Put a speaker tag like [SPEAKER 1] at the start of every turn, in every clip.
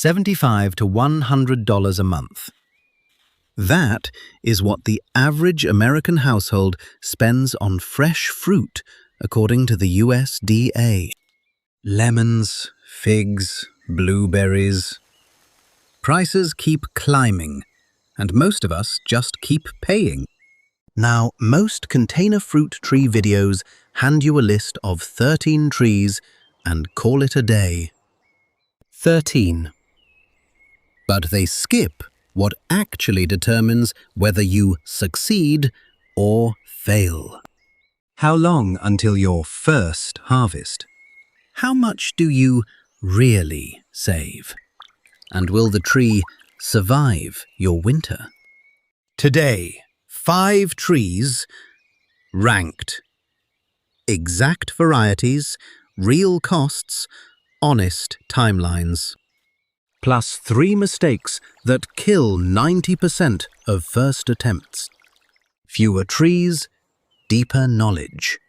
[SPEAKER 1] $75 to $100 a month. That is what the average American household spends on fresh fruit, according to the USDA. Lemons, figs, blueberries. Prices keep climbing, and most of us just keep paying. Now, most container fruit tree videos hand you a list of 13 trees and call it a day. 13. But they skip what actually determines whether you succeed or fail. How long until your first harvest? How much do you really save? And will the tree survive your winter? Today, 5 trees ranked. Exact varieties, real costs, honest timelines. Plus 3 mistakes that kill 90% of first attempts. Fewer trees, deeper knowledge.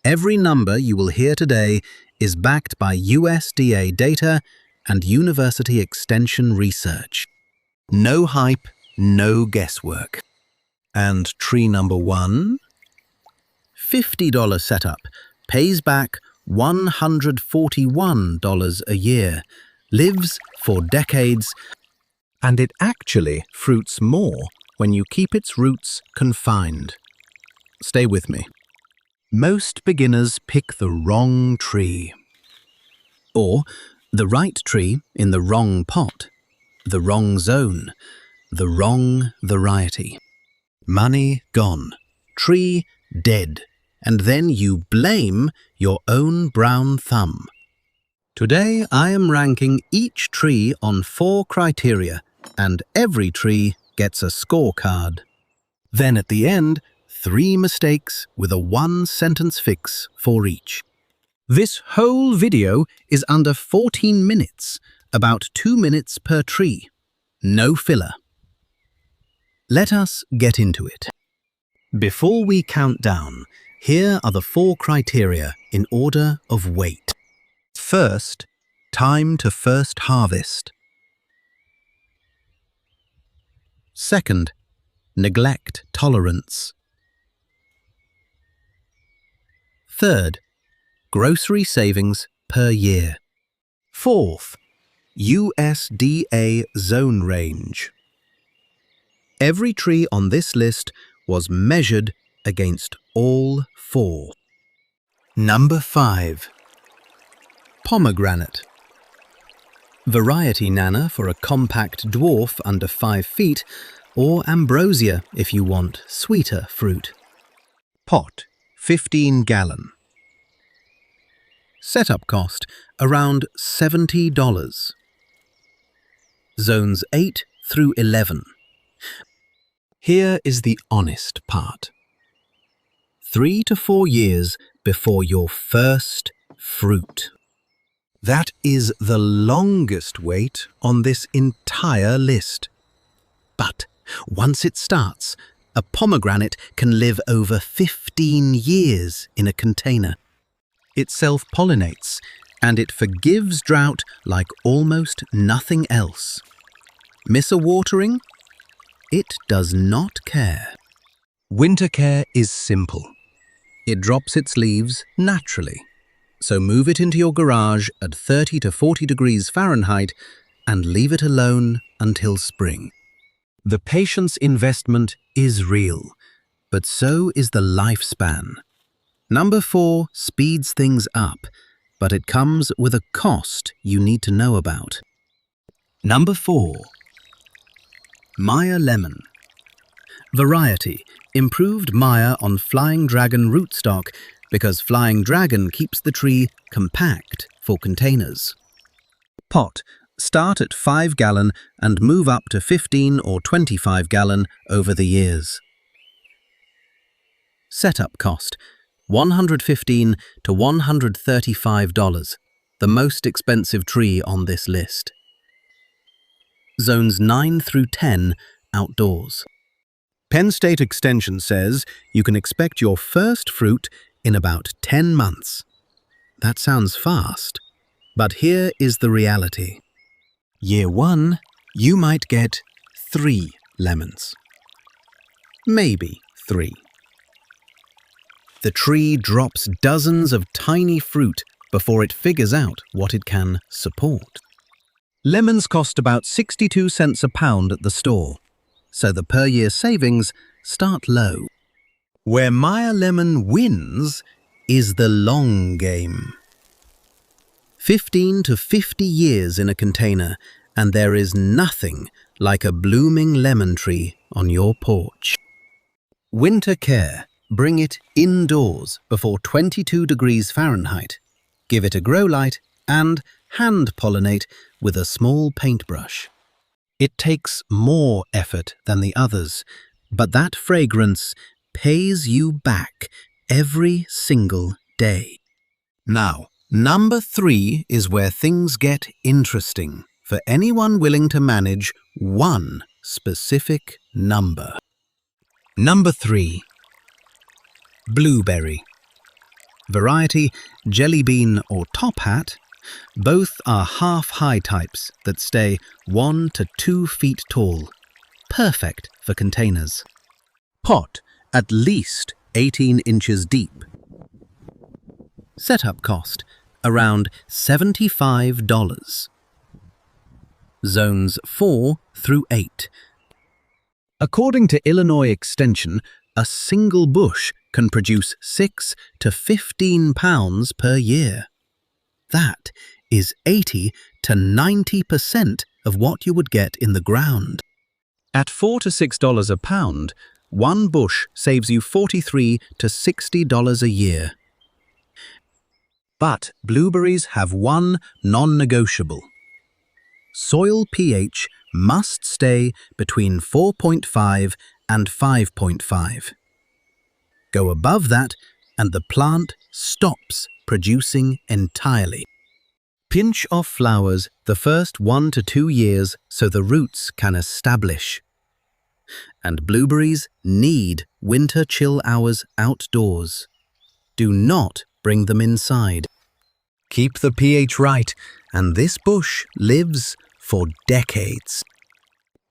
[SPEAKER 1] Every number you will hear today is backed by USDA data and university extension research. No hype, no guesswork. And tree number 1? $50 setup, pays back $141 a year, lives for decades, and it actually fruits more when you keep its roots confined. Stay with me. Most beginners pick the wrong tree. Or the right tree in the wrong pot, the wrong zone, the wrong variety. Money gone, tree dead, and then you blame your own brown thumb. Today I am ranking each tree on 4 criteria, and every tree gets a scorecard. Then at the end, 3 mistakes with a 1-sentence fix for each. This whole video is under 14 minutes, about 2 minutes per tree. No filler. Let us get into it. Before we count down, here are the 4 criteria in order of weight. First, time to first harvest. Second, neglect tolerance. Third, grocery savings per year. Fourth, USDA zone range. Every tree on this list was measured against all 4. Number 5. Pomegranate. Variety Nana for a compact dwarf under 5 feet, or ambrosia if you want sweeter fruit. Pot, 15 gallon. Setup cost, around $70. Zones 8 through 11. Here is the honest part. 3 to 4 years before your first fruit. That is the longest wait on this entire list. But once it starts, a pomegranate can live over 15 years in a container. It self-pollinates, and it forgives drought like almost nothing else. Miss a watering? It does not care. Winter care is simple. It drops its leaves naturally. So move it into your garage at 30 to 40 degrees Fahrenheit and leave it alone until spring. The patience investment is real, but so is the lifespan. Number 4 speeds things up, but it comes with a cost you need to know about. Number 4. Meyer lemon. Variety, improved Meyer on Flying Dragon rootstock because Flying Dragon keeps the tree compact for containers. Pot, start at 5 gallon and move up to 15 or 25 gallon over the years. Setup cost, $115 to $135, the most expensive tree on this list. Zones 9 through 10, outdoors. Penn State Extension says you can expect your first fruit in about 10 months. That sounds fast, but here is the reality. Year 1, you might get 3 lemons. Maybe 3. The tree drops dozens of tiny fruit before it figures out what it can support. Lemons cost about 62 cents a pound at the store, so the per-year savings start low. Where Meyer Lemon wins is the long game. 15 to 50 years in a container, and there is nothing like a blooming lemon tree on your porch. Winter care. Bring it indoors before 22 degrees Fahrenheit. Give it a grow light and hand pollinate with a small paintbrush. It takes more effort than the others, but that fragrance pays you back every single day. Now, number 3 is where things get interesting for anyone willing to manage one specific number. Number 3. Blueberry. Variety, jelly bean or top hat, both are half-high types that stay 1 to 2 feet tall, perfect for containers. Pot, at least 18 inches deep. Setup cost, around $75. Zones 4 through 8. According to Illinois Extension, a single bush can produce 6 to 15 pounds per year. That is 80 to 90% of what you would get in the ground. At $4 to $6 a pound, one bush saves you $43 to $60 a year. But blueberries have one non-negotiable. Soil pH must stay between 4.5 and 5.5. Go above that and the plant stops producing entirely. Pinch off flowers the first 1 to 2 years so the roots can establish. And blueberries need winter chill hours outdoors. Do not bring them inside. Keep the pH right, and this bush lives for decades.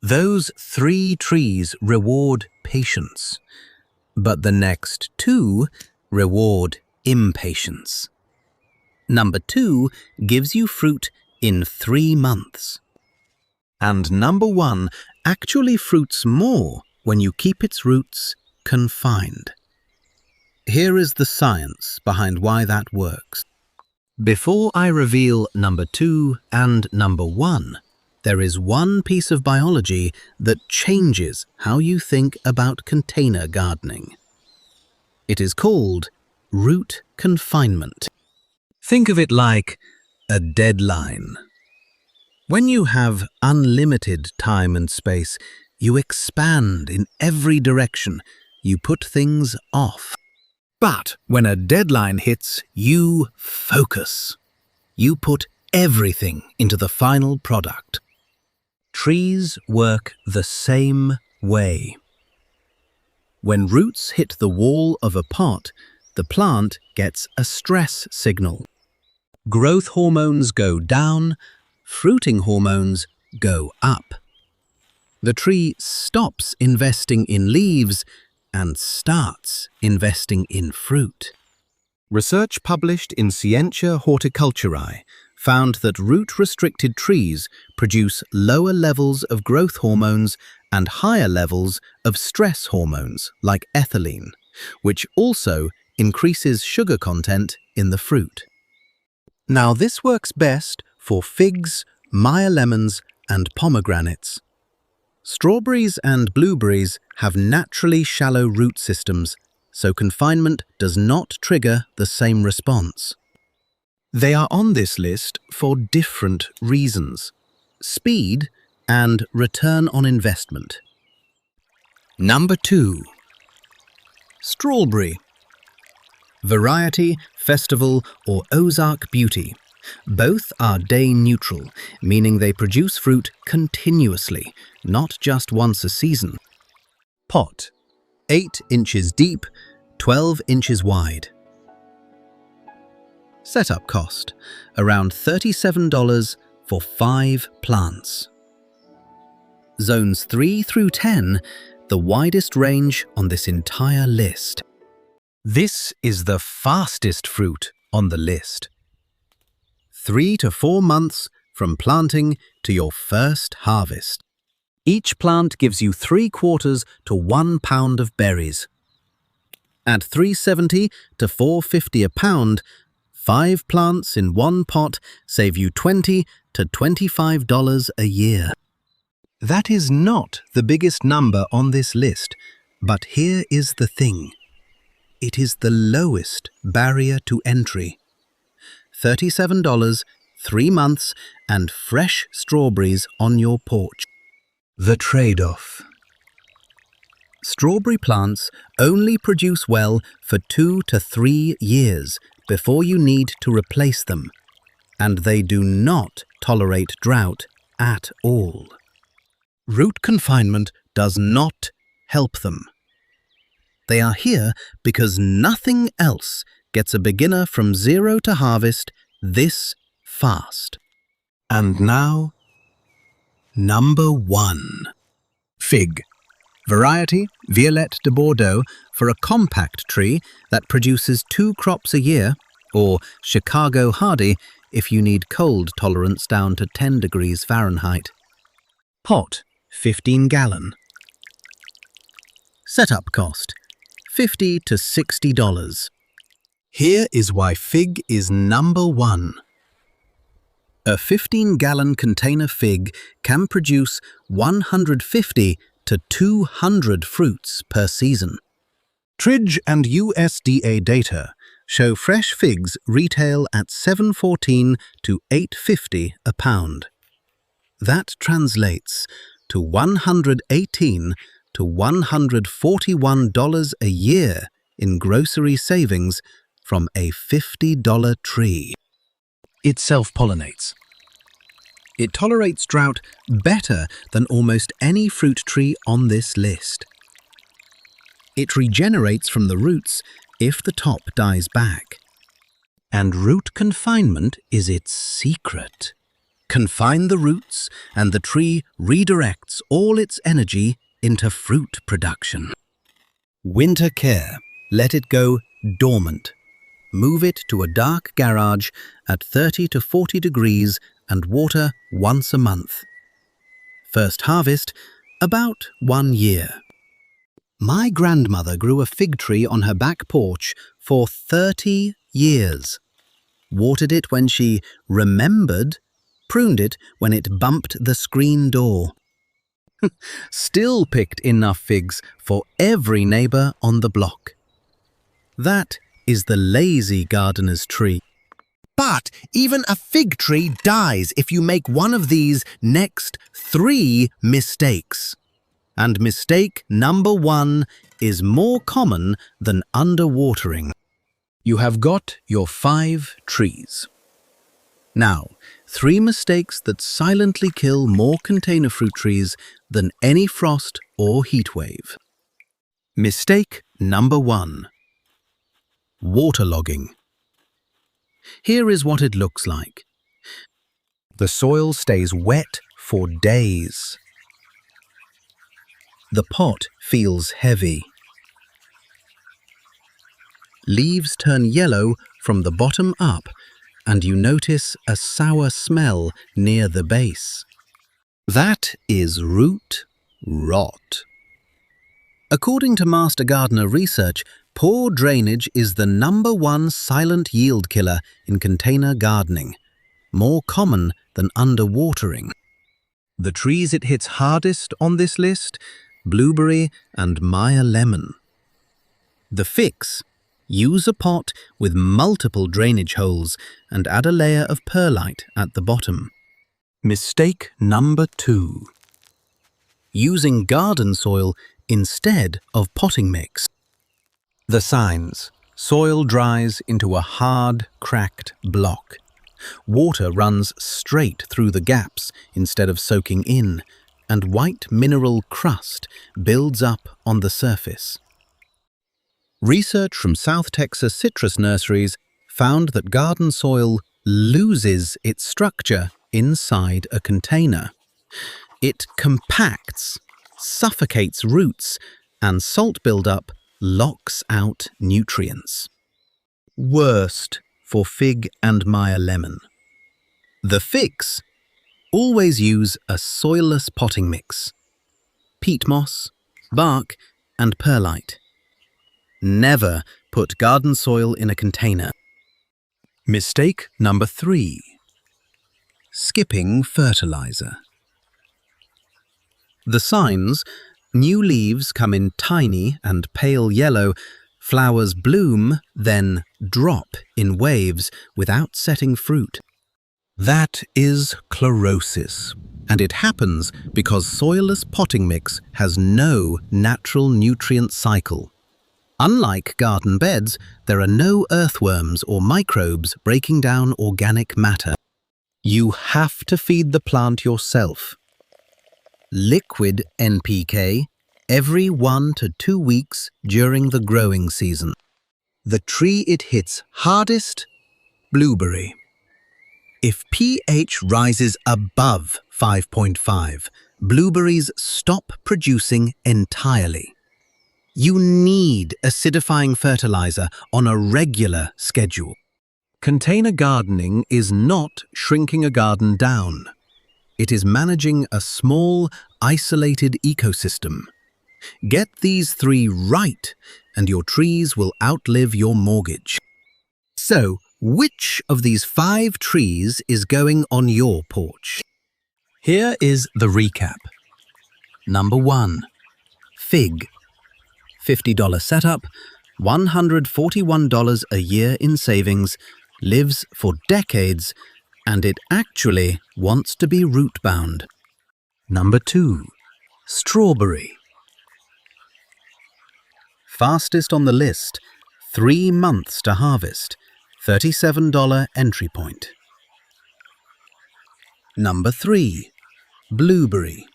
[SPEAKER 1] Those 3 trees reward patience, but the next 2 reward impatience. Number 2 gives you fruit in 3 months. And number 1 actually fruits more when you keep its roots confined. Here is the science behind why that works. Before I reveal number 2 and number 1, there is one piece of biology that changes how you think about container gardening. It is called root confinement. Think of it like a deadline. When you have unlimited time and space, you expand in every direction. You put things off. But when a deadline hits, you focus. You put everything into the final product. Trees work the same way. When roots hit the wall of a pot, the plant gets a stress signal. Growth hormones go down, fruiting hormones go up. The tree stops investing in leaves and starts investing in fruit. Research published in Scientia Horticulae found that root-restricted trees produce lower levels of growth hormones and higher levels of stress hormones like ethylene, which also increases sugar content in the fruit. Now this works best for figs, Meyer lemons, and pomegranates. Strawberries and blueberries have naturally shallow root systems, so confinement does not trigger the same response. They are on this list for different reasons: speed and return on investment. Number 2. Strawberry. Variety, festival, or Ozark Beauty. Both are day neutral, meaning they produce fruit continuously, not just once a season. Pot. 8 inches deep, 12 inches wide. Setup cost, around $37 for 5 plants. Zones 3 through 10, the widest range on this entire list. This is the fastest fruit on the list. 3 to 4 months from planting to your first harvest. Each plant gives you 3/4 to 1 pound of berries. At $3.70 to $4.50 a pound, 5 plants in 1 pot save you $20 to $25 a year. That is not the biggest number on this list, but here is the thing. It is the lowest barrier to entry. $37, 3 months, and fresh strawberries on your porch. The trade-off. Strawberry plants only produce well for 2 to 3 years before you need to replace them, and they do not tolerate drought at all. Root confinement does not help them. They are here because nothing else gets a beginner from zero to harvest this fast. And now, number 1. Fig. Variety Violette de Bordeaux for a compact tree that produces 2 crops a year, or Chicago Hardy if you need cold tolerance down to 10 degrees Fahrenheit. Pot, 15 gallon. Setup cost, $50 to $60. Here is why fig is number 1. A 15-gallon container fig can produce 150 to 200 fruits per season. Tridge and USDA data show fresh figs retail at $7.14 to $8.50 a pound. That translates to $118 to $141 a year in grocery savings from a $50 tree. It self-pollinates. It tolerates drought better than almost any fruit tree on this list. It regenerates from the roots if the top dies back. And root confinement is its secret. Confine the roots and the tree redirects all its energy into fruit production. Winter care. Let it go dormant. Move it to a dark garage at 30 to 40 degrees and water once a month. First harvest, about 1 year. My grandmother grew a fig tree on her back porch for 30 years. Watered it when she remembered, pruned it when it bumped the screen door. Still picked enough figs for every neighbor on the block. That is the lazy gardener's tree. But even a fig tree dies if you make one of these next 3 mistakes. And mistake number 1 is more common than underwatering. You have got your 5 trees. Now, 3 mistakes that silently kill more container fruit trees than any frost or heat wave. Mistake number 1. Waterlogging. Here is what it looks like. The soil stays wet for days. The pot feels heavy. Leaves turn yellow from the bottom up, and you notice a sour smell near the base. That is root rot. According to Master Gardener research, poor drainage is the number 1 silent yield killer in container gardening, more common than underwatering. The trees it hits hardest on this list, blueberry and Meyer lemon. The fix: use a pot with multiple drainage holes and add a layer of perlite at the bottom. Mistake number 2. Using garden soil instead of potting mix. The signs: soil dries into a hard, cracked block. Water runs straight through the gaps instead of soaking in, and white mineral crust builds up on the surface. Research from South Texas citrus nurseries found that garden soil loses its structure inside a container. It compacts, suffocates roots, and salt buildup locks out nutrients. Worst for fig and Meyer lemon. The fix: always use a soilless potting mix. Peat moss, bark, and perlite. Never put garden soil in a container. Mistake number 3. Skipping fertilizer. The signs: new leaves come in tiny and pale yellow, flowers bloom, then drop in waves without setting fruit. That is chlorosis, and it happens because soilless potting mix has no natural nutrient cycle. Unlike garden beds, there are no earthworms or microbes breaking down organic matter. You have to feed the plant yourself. Liquid NPK every 1 to 2 weeks during the growing season. The tree it hits hardest: blueberry. If pH rises above 5.5, blueberries stop producing entirely. You need acidifying fertilizer on a regular schedule. Container gardening is not shrinking a garden down. It is managing a small, isolated ecosystem. Get these 3 right, and your trees will outlive your mortgage. So, which of these 5 trees is going on your porch? Here is the recap. Number 1. Fig. $50 setup, $141 a year in savings, lives for decades, and it actually wants to be root-bound. Number 2. Strawberry. Fastest on the list, 3 months to harvest, $37 entry point. Number 3. Blueberry.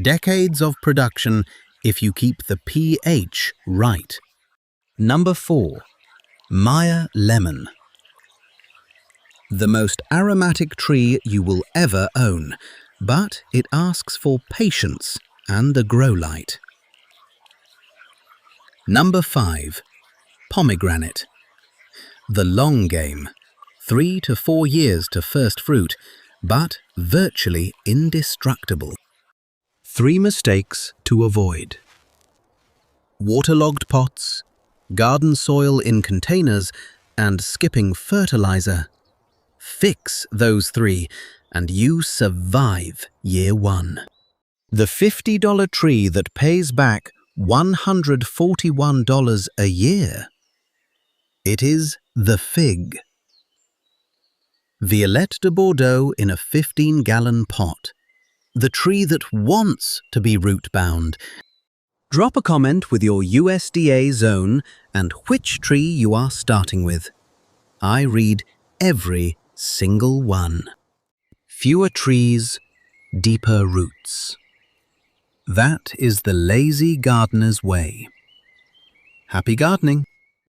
[SPEAKER 1] Decades of production if you keep the pH right. Number 4. Meyer lemon. The most aromatic tree you will ever own, but it asks for patience and a grow light. Number 5. Pomegranate. The long game. 3 to 4 years to first fruit, but virtually indestructible. 3 mistakes to avoid. Waterlogged pots, garden soil in containers, and skipping fertilizer. Fix those 3 and you survive year 1. The $50 tree that pays back $141 a year. It is the fig. Violette de Bordeaux in a 15-gallon pot. The tree that wants to be root-bound. Drop a comment with your USDA zone and which tree you are starting with. I read every single one. Fewer trees, deeper roots. That is the lazy gardener's way. Happy gardening!